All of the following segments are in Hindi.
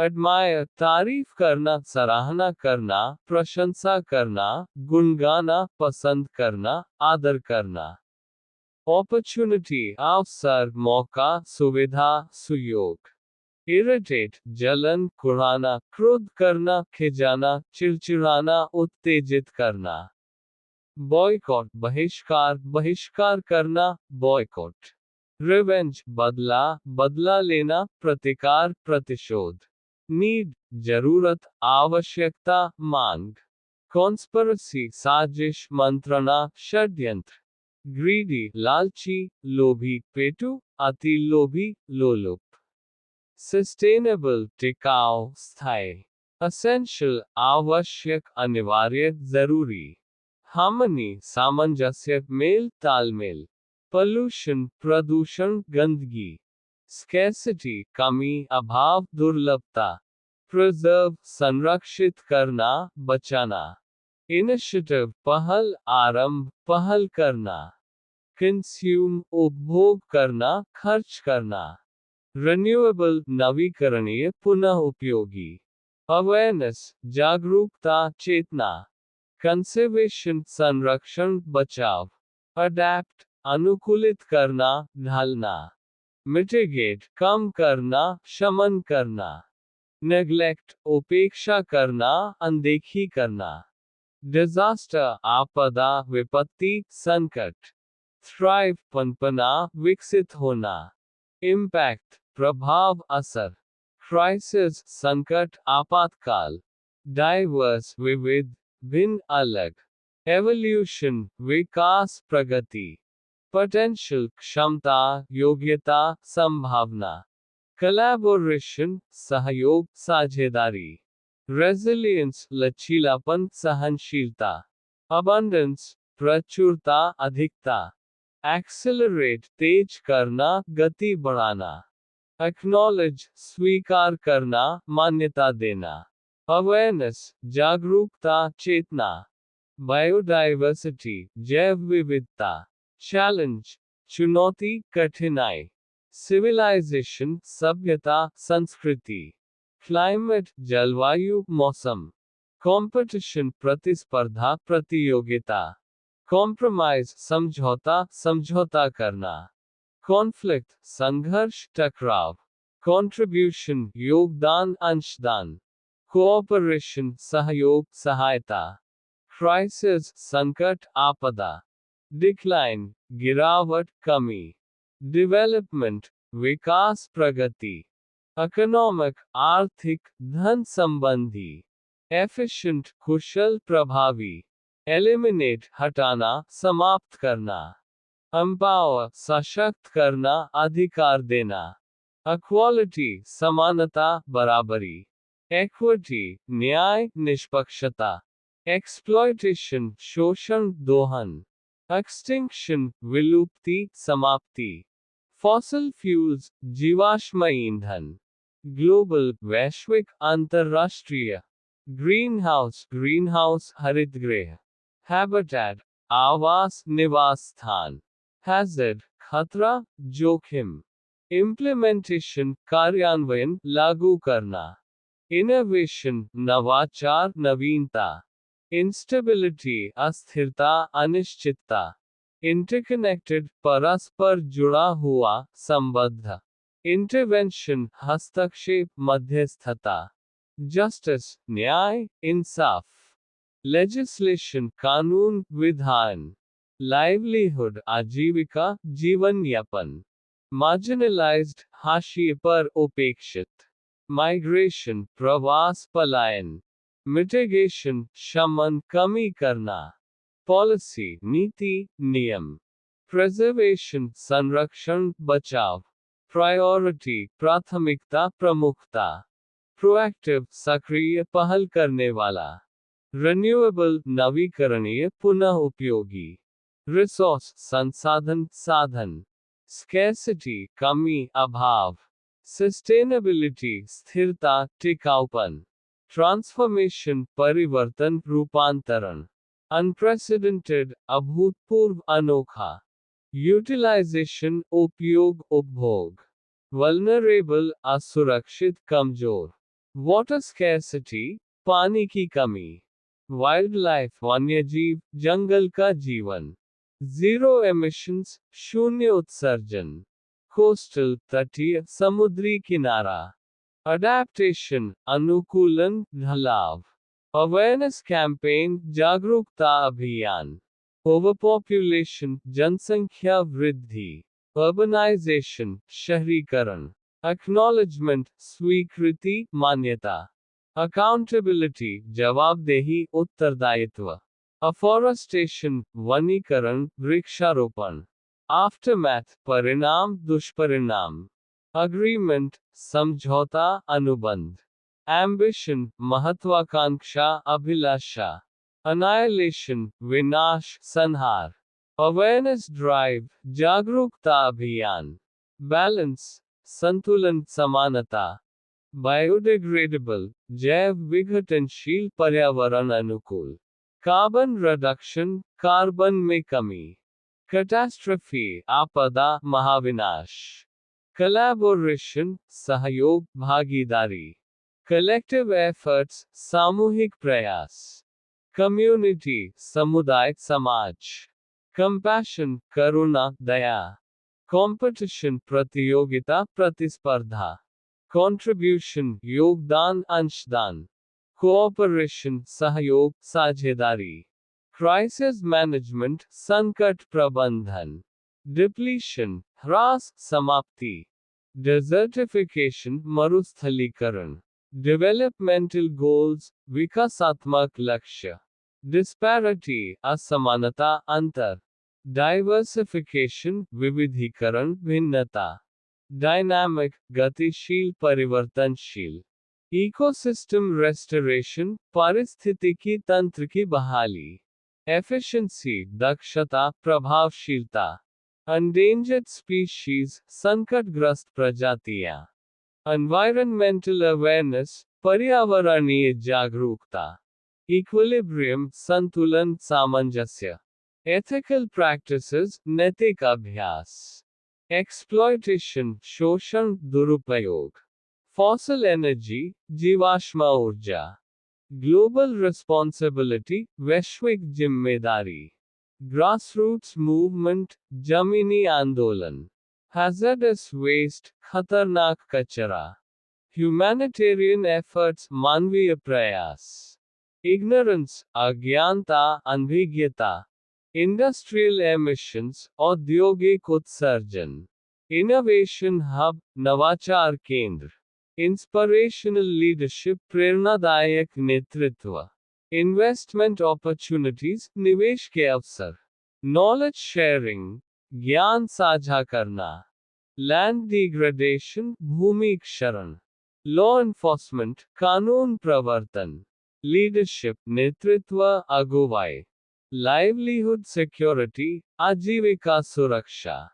एडमायर तारीफ करना, सराहना करना, प्रशंसा करना, गुणगाना, पसंद करना, आदर करना। अपॉर्चुनिटी अवसर, मौका, सुविधा, सुयोग। इरिटेट जलन, कुढ़ाना, क्रोध करना, खिजाना, चिड़चिड़ाना, उत्तेजित करना। बॉयकॉट बहिष्कार, बहिष्कार करना, बॉयकॉट। रिवेंज बदला, बदला लेना, प्रतिकार, प्रतिशोध। नीड जरूरत, आवश्यकता, मांग। कॉन्स्पिरेसी साजिश, मंत्रणा, षड्यंत्र। ग्रीडी लालची, लोभी, पेटू, अति लोभी, लोलुप। सस्टेनेबल टिकाऊ, स्थायी। असेंशियल आवश्यक, अनिवार्य, जरूरी। हार्मनी सामंजस्य, मेल तालमेल। पोल्यूशन प्रदूषण, गंदगी। स्कैर्सिटी कमी, अभाव, दुर्लभता। प्रिजर्व संरक्षित करना, बचाना। इनिशिएटिव पहल, आरंभ, पहल करना। कंज्यूम उपभोग करना, खर्च करना। रिन्यूएबल नवीकरणीय, पुनः उपयोगी। अवेयरनेस जागरूकता, चेतना। कंजर्वेशन संरक्षण, बचाव। अडैप्ट अनुकूलित करना, ढालना। मिटिगेट कम करना, शमन करना। नेग्लेक्ट उपेक्षा करना, अनदेखी करना। डिजास्टर आपदा, विपत्ति, संकट। थ्राइव पनपना, विकसित होना। इम्पैक्ट प्रभाव, असर। क्राइसिस संकट, आपातकाल। डाइवर्स विविध, भिन्न, अलग। एवोल्यूशन विकास, प्रगति। पोटेंशियल क्षमता, योग्यता, संभावना। कोलैबोरेशन सहयोग, साझेदारी। रेजिलियंस लचीलापन, सहनशीलता। अबंडेंस प्रचुरता, अधिकता। एक्सेलरेट तेज करना, गति बढ़ाना। एक्नॉलेज स्वीकार करना, मान्यता देना। अवेयरनेस जागरूकता, चेतना। बायोडाइवर्सिटी जैव विविधता। चैलेंज चुनौती, कठिनाई। सिविलाइजेशन सभ्यता, संस्कृति। क्लाइमेट जलवायु, मौसम। कंपटीशन प्रतिस्पर्धा, प्रतियोगिता। कॉम्प्रोमाइज समझौता, समझौता करना। कॉन्फ्लिक्ट संघर्ष, टकराव। कंट्रीब्यूशन योगदान, अंशदान। कोऑपरेशन सहयोग, सहायता। क्राइसिस संकट, आपदा। डिक्लाइन गिरावट, कमी। डेवलपमेंट विकास, प्रगति। इकोनॉमिक आर्थिक, धन संबंधी। एफिशिएंट कुशल, प्रभावी। एलिमिनेट हटाना, समाप्त करना। एम्पावर सशक्त करना, अधिकार देना। इक्वालिटी समानता, बराबरी। इक्विटी न्याय, निष्पक्षता। एक्सप्लॉयटेशन शोषण, दोहन। एक्सटिंक्शन विलुप्ति, समाप्ति। फॉसिल फ्यूल्स जीवाश्म ईंधन। ग्लोबल वैश्विक, अंतरराष्ट्रीय। ग्रीनहाउस हरितगृह। हैबिटेट आवास, निवास स्थान। हैजर्ड खतरा, जोखिम। इम्प्लीमेंटेशन कार्यान्वयन, लागू करना। इनोवेशन नवाचार, नवीनता। इंस्टेबिलिटी अस्थिरता, अनिश्चितता। इंटरकनेक्टेड परस्पर जुड़ा हुआ, संबद्ध। इंटरवेंशन हस्तक्षेप, मध्यस्थता। जस्टिस न्याय, इंसाफ। लेजिस्लेशन कानून, विधान। लाइवलीहुड आजीविका, जीवन यापन। मार्जिनलाइज्ड हाशिए पर, उपेक्षित। माइग्रेशन प्रवास, पलायन। मिटिगेशन शमन, कमी करना। पॉलिसी नीति, नियम। प्रिजर्वेशन संरक्षण, बचाव। प्रायोरिटी प्राथमिकता, प्रमुखता। प्रोएक्टिव सक्रिय, पहल करने वाला। रिन्यूएबल नवीकरणीय, पुनः उपयोगी। रिसोर्स संसाधन, साधन। स्कैर्सिटी कमी, अभाव। सस्टेनेबिलिटी स्थिरता, टिकाऊपन। ट्रांसफॉर्मेशन परिवर्तन, रूपांतरण। अनप्रेसिडेंटेड अभूतपूर्व, अनोखा। यूटिलाइजेशन उपयोग, उपभोग। वल्नरेबल असुरक्षित, कमजोर। वाटर स्कैर्सिटी, पानी की कमी। वाइल्ड लाइफ, वन्यजीव, जंगल का जीवन। जीरो एमिशंस, शून्य उत्सर्जन। कोस्टल, तटीय, समुद्री किनारा। अडेप्टेशन, अनुकूलन, ढलाव। अवेयरनेस कैंपेन, जागरूकता अभियान। ओवरपॉपुलेशन, जनसंख्या वृद्धि। अर्बनाइजेशन, शहरीकरण। एक्नॉलेजमेंट, स्वीकृति, मान्यता। अकाउंटेबिलिटी, जवाबदेही, उत्तरदायित्व। अफॉरेस्टेशन, वनीकरण, वृक्षारोपण। आफ्टरमैथ, परिणाम, दुष्परिणाम। अग्रीमेंट, समझौता, अनुबंध। एम्बिशन, महत्वाकांक्षा, अभिलाषा। अनाइलेशन, विनाश, संहार। अवेयरनेस ड्राइव, जागरूकता अभियान। बैलेंस, संतुलन, समानता। बायोडिग्रेडेबल, जैव विघटनशील, पर्यावरण अनुकूल। कार्बन रिडक्शन, कार्बन में कमी। कैटास्ट्रफी, आपदा, महाविनाश। कोलैबोरेशन, सहयोग, भागीदारी। कलेक्टिव एफर्ट्स, सामूहिक प्रयास। कम्युनिटी, समुदाय, समाज। कंपैशन, करुणा, दया। कंपटीशन, प्रतियोगिता, प्रतिस्पर्धा। कंट्रीब्यूशन, योगदान, अंशदान। कोऑपरेशन, सहयोग, साझेदारी। क्राइसिस मैनेजमेंट, संकट प्रबंधन। डिप्लीशन, ह्रास, समाप्ति। डेजर्टिफिकेशन, मरुस्थलीकरण। डेवलपमेंटल गोल्स, विकासात्मक लक्ष्य। डिस्पैरिटी, असमानता, अंतर। डाइवर्सिफिकेशन, विविधीकरण, भिन्नता। डायनामिक, गतिशील, परिवर्तनशील। इकोसिस्टम रेस्टोरेशन, पारिस्थितिकी तंत्र की बहाली। एफिशिएंसी, दक्षता, प्रभावशीलता। एंडेंजर्ड स्पीशीज, संकटग्रस्त प्रजातियां। एनवायरमेंटल अवेयरनेस, पर्यावरणीय जागरूकता। इक्विलिब्रियम, संतुलन, सामंजस्य। एथिकल प्रैक्टिसेस, नैतिक अभ्यास। एक्सप्लॉयटेशन, शोषण, दुरुपयोग। फॉसिल एनर्जी, जीवाश्म ऊर्जा। ग्लोबल रिस्पॉन्सिबिलिटी, वैश्विक जिम्मेदारी। ग्रासरूट्स मूवमेंट, जमीनी आंदोलन। हैजर्डस वेस्ट, खतरनाक कचरा। ह्यूमैनिटेरियन एफर्ट्स, मानवीय प्रयास। इग्नोरेंस, अज्ञानता, अनभिज्ञता। इंडस्ट्रियल एमिशंस, औद्योगिक उत्सर्जन। इनोवेशन हब, नवाचार केंद्र। इंस्पिरेशनल लीडरशिप, प्रेरणादायक नेतृत्व। इन्वेस्टमेंट अपॉर्चुनिटीज, निवेश के अवसर। नॉलेज शेयरिंग, ज्ञान साझा करना। लैंड डिग्रेडेशन, भूमि क्षरण। लॉ एनफोर्समेंट, कानून प्रवर्तन। लीडरशिप, नेतृत्व, अगुवाई। लाइवलीहुड सिक्योरिटी, आजीविका सुरक्षा।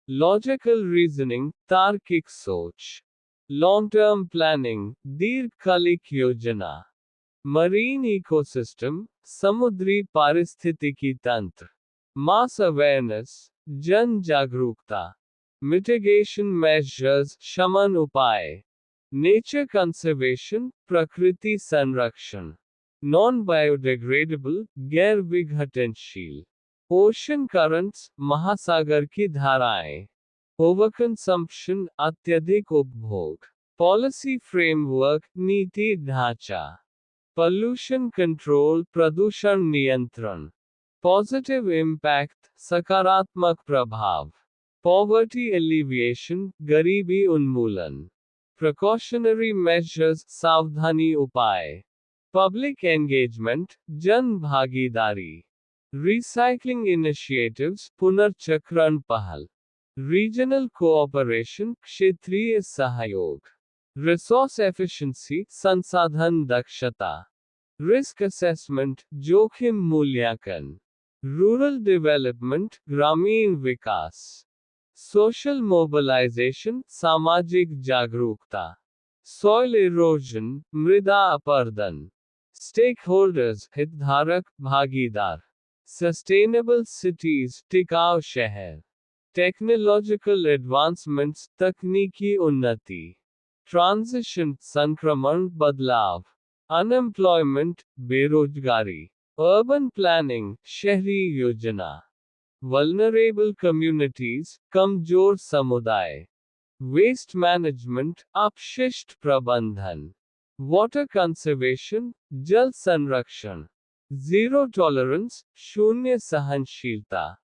लॉजिकल रीजनिंग, तार्किक सोच। लॉन्ग टर्म प्लानिंग, दीर्घकालिक योजना। मरीन इकोसिस्टम, समुद्री पारिस्थितिकी तंत्र। मास अवेयरनेस, जन जागरूकता। मिटिगेशन मेजर्स, शमन उपाय। नेचर कंजर्वेशन, प्रकृति संरक्षण। नॉन बायोडिग्रेडेबल, गैर विघटनशील। ओशन करंट्स, महासागर की धाराएं। ओवरकंजम्पशन, अत्यधिक उपभोग। पॉलिसी फ्रेमवर्क, नीति ढांचा। पोल्यूशन कंट्रोल, प्रदूषण नियंत्रण। पॉजिटिव इम्पैक्ट, सकारात्मक प्रभाव। पॉवर्टी एलिविएशन, गरीबी उन्मूलन। प्रिकॉशनरी मेजर्स, सावधानी उपाय। पब्लिक एंगेजमेंट, जन भागीदारी। रिसाइकलिंग इनिशिएटिव्स, पुनर्चक्रण पहल। रीजनल कोऑपरेशन, क्षेत्रीय सहयोग। रिसोर्स एफिशिएंसी, संसाधन दक्षता। रिस्क असेसमेंट, जोखिम मूल्यांकन। रूरल डेवलपमेंट, ग्रामीण विकास। सोशल मोबिलाइजेशन, सामाजिक जागरूकता। सॉइल इरोजन, मृदा अपरदन। स्टेक होल्डर्स, हितधारक, भागीदार। सस्टेनेबल सिटीज, टिकाऊ शहर। टेक्नोलॉजिकल एडवांसमेंट्स, तकनीकी उन्नति। ट्रांजिशन संक्रमण बदलाव, अनएम्प्लॉयमेंट बेरोजगारी, अर्बन प्लानिंग शहरी योजना, वल्नरेबल कम्युनिटीज कमजोर समुदाय, वेस्ट मैनेजमेंट अपशिष्ट प्रबंधन, वाटर कंजर्वेशन जल संरक्षण, जीरो टॉलरेंस शून्य सहनशीलता।